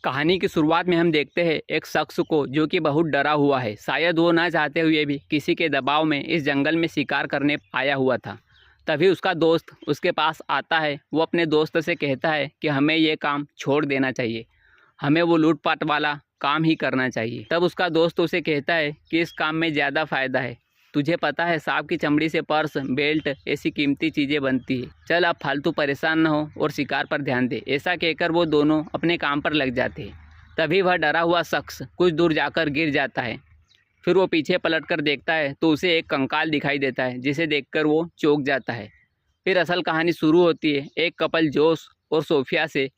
कहानी की शुरुआत में हम देखते हैं एक शख्स को जो कि बहुत डरा हुआ है। शायद वो ना चाहते हुए भी किसी के दबाव में इस जंगल में शिकार करने आया हुआ था। तभी उसका दोस्त उसके पास आता है। वो अपने दोस्त से कहता है कि हमें ये काम छोड़ देना चाहिए, हमें वो लूटपाट वाला काम ही करना चाहिए। तब उसका दोस्त उसे कहता है कि इस काम में ज़्यादा फ़ायदा है। तुझे पता है सांप की चमड़ी से पर्स, बेल्ट ऐसी कीमती चीज़ें बनती है। चल अब फालतू परेशान न हो और शिकार पर ध्यान दे। ऐसा कहकर वो दोनों अपने काम पर लग जाते हैं। तभी वह डरा हुआ शख्स कुछ दूर जाकर गिर जाता है। फिर वो पीछे पलटकर देखता है तो उसे एक कंकाल दिखाई देता है, जिसे देखकर वो चौंक जाता है। फिर असल कहानी शुरू होती है एक कपल जोश और सोफिया से,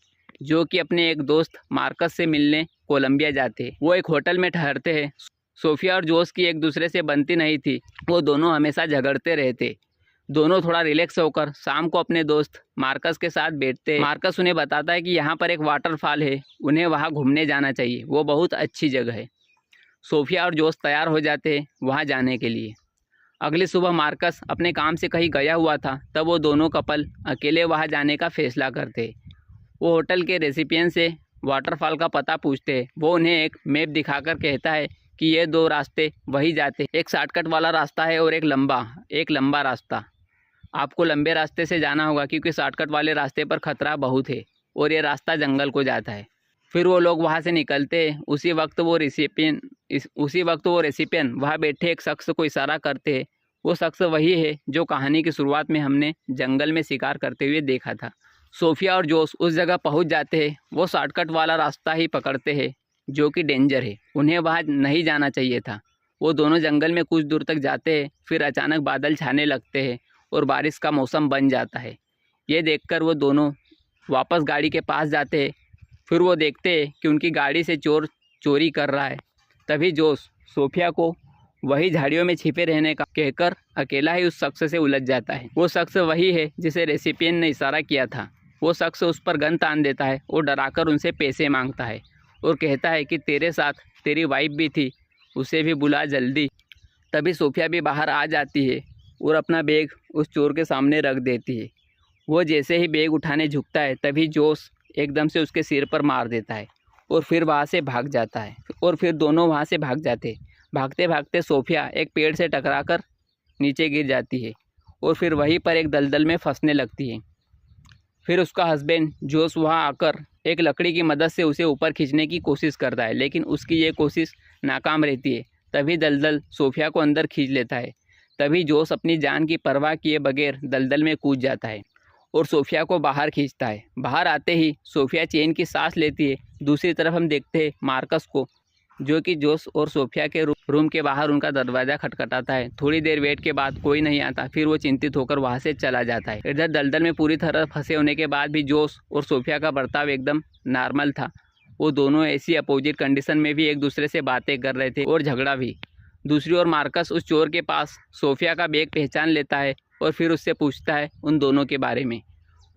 जो कि अपने एक दोस्त मार्कस से मिलने कोलंबिया जाते हैं। वो एक होटल में ठहरते हैं। सोफिया और जोश की एक दूसरे से बनती नहीं थी। वो दोनों हमेशा झगड़ते रहते। दोनों थोड़ा रिलैक्स होकर शाम को अपने दोस्त मार्कस के साथ बैठते। मार्कस उन्हें बताता है कि यहाँ पर एक वाटरफॉल है, उन्हें वहाँ घूमने जाना चाहिए, वो बहुत अच्छी जगह है। सोफिया और जोश तैयार हो जाते हैं वहाँ जाने के लिए। अगली सुबह मार्कस अपने काम से कहीं गया हुआ था। तब वो दोनों कपल अकेले वहाँ जाने का फैसला करते। वो होटल के रेसिपिएंट से वाटरफॉल का पता पूछते। वो उन्हें एक मैप दिखाकर कहता है कि ये दो रास्ते वही जाते, एक शॉर्टकट वाला रास्ता है और एक लंबा रास्ता। आपको लंबे रास्ते से जाना होगा क्योंकि शॉर्टकट वाले रास्ते पर खतरा बहुत है और ये रास्ता जंगल को जाता है। फिर वो लोग वहाँ से निकलते हैं। उसी वक्त वो रेसिपिएंट वहाँ बैठे एक शख्स को इशारा करते हैं। वो शख्स वही है जो कहानी की शुरुआत में हमने जंगल में शिकार करते हुए देखा था। सोफिया और जोश उस जगह पहुँच जाते हैं। वो शॉर्टकट वाला रास्ता ही पकड़ते हैं जो कि डेंजर है, उन्हें वहाँ नहीं जाना चाहिए था। वो दोनों जंगल में कुछ दूर तक जाते हैं। फिर अचानक बादल छाने लगते हैं और बारिश का मौसम बन जाता है। ये देखकर वो दोनों वापस गाड़ी के पास जाते हैं। फिर वो देखते हैं कि उनकी गाड़ी से चोर चोरी कर रहा है। तभी जोश सोफिया को वही झाड़ियों में छिपे रहने का कहकर अकेला ही उस शख्स से उलझ जाता है। वो शख्स वही है जिसे रेसिपिएंट ने इशारा किया था। वो शख्स उस पर गन तान देता है और डराकर उनसे पैसे मांगता है और कहता है कि तेरे साथ तेरी वाइफ भी थी, उसे भी बुला जल्दी। तभी सोफिया भी बाहर आ जाती है और अपना बैग उस चोर के सामने रख देती है। वो जैसे ही बैग उठाने झुकता है तभी जोश एकदम से उसके सिर पर मार देता है और फिर वहाँ से भाग जाता है। और फिर दोनों वहाँ से भाग जाते। भागते भागते सोफिया एक पेड़ से टकराकर नीचे गिर जाती है और फिर वहीं पर एक दलदल में फंसने लगती है। फिर उसका हस्बैंड जोश वहाँ आकर एक लकड़ी की मदद से उसे ऊपर खींचने की कोशिश करता है, लेकिन उसकी ये कोशिश नाकाम रहती है। तभी दलदल सोफिया को अंदर खींच लेता है। तभी जोश अपनी जान की परवाह किए बगैर दलदल में कूद जाता है और सोफिया को बाहर खींचता है। बाहर आते ही सोफिया चैन की सांस लेती है। दूसरी तरफ हम देखते हैं मार्कस को, जो कि जोश और सोफिया के रूम के बाहर उनका दरवाज़ा खटखटाता है। थोड़ी देर वेट के बाद कोई नहीं आता। फिर वो चिंतित होकर वहाँ से चला जाता है। इधर दलदल में पूरी तरह फंसे होने के बाद भी जोश और सोफिया का बर्ताव एकदम नॉर्मल था। वो दोनों ऐसी अपोजिट कंडीशन में भी एक दूसरे से बातें कर रहे थे और झगड़ा भी। दूसरी ओर मार्कस उस चोर के पास सोफिया का बैग पहचान लेता है और फिर उससे पूछता है उन दोनों के बारे में।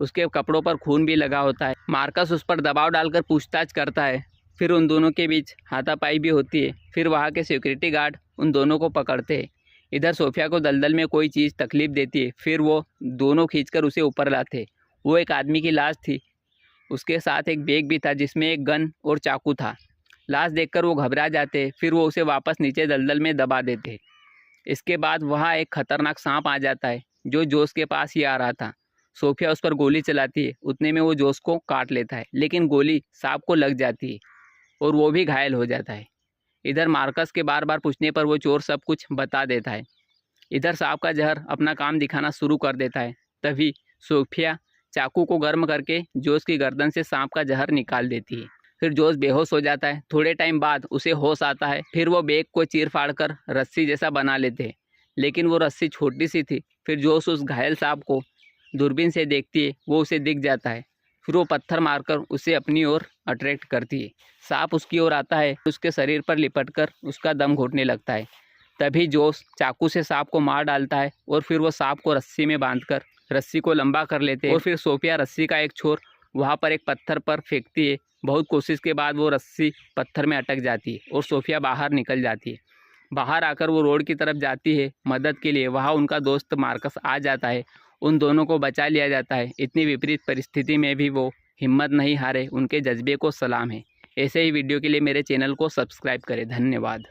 उसके कपड़ों पर खून भी लगा होता है। मार्कस उस पर दबाव डालकर पूछताछ करता है। फिर उन दोनों के बीच हाथापाई भी होती है। फिर वहाँ के सिक्योरिटी गार्ड उन दोनों को पकड़ते हैं। इधर सोफिया को दलदल में कोई चीज़ तकलीफ देती है। फिर वो दोनों खींचकर उसे ऊपर लाते। वो एक आदमी की लाश थी। उसके साथ एक बैग भी था जिसमें एक गन और चाकू था। लाश देखकर वो घबरा जाते। फिर वो उसे वापस नीचे दलदल में दबा देते। इसके बाद वहाँ एक खतरनाक सांप आ जाता है जो जोश के पास ही आ रहा था। सोफिया उस पर गोली चलाती है। उतने में वो जोश को काट लेता है, लेकिन गोली सांप को लग जाती है और वो भी घायल हो जाता है। इधर मार्कस के बार बार पूछने पर वो चोर सब कुछ बता देता है। इधर सांप का जहर अपना काम दिखाना शुरू कर देता है। तभी सोफिया चाकू को गर्म करके जोश की गर्दन से सांप का जहर निकाल देती है। फिर जोश बेहोश हो जाता है। थोड़े टाइम बाद उसे होश आता है। फिर वो बैग को चीर फाड़ कर रस्सी जैसा बना लेते हैं, लेकिन वो रस्सी छोटी सी थी। फिर जोश उस घायल सांप को दूरबीन से देखती है। वो उसे दिख जाता है। फिर वो पत्थर मारकर उसे अपनी ओर अट्रैक्ट करती है। सांप उसकी ओर आता है, उसके शरीर पर लिपटकर उसका दम घुटने लगता है। तभी जोश चाकू से सांप को मार डालता है और फिर वो सांप को रस्सी में बांधकर रस्सी को लंबा कर लेते हैं। और फिर सोफिया रस्सी का एक छोर वहाँ पर एक पत्थर पर फेंकती है। बहुत कोशिश के बाद वो रस्सी पत्थर में अटक जाती है और सोफिया बाहर निकल जाती है। बाहर आकर वो रोड की तरफ जाती है मदद के लिए। वहाँ उनका दोस्त मार्कस आ जाता है। उन दोनों को बचा लिया जाता है। इतनी विपरीत परिस्थिति में भी वो हिम्मत नहीं हारे। उनके जज्बे को सलाम है। ऐसे ही वीडियो के लिए मेरे चैनल को सब्सक्राइब करें। धन्यवाद।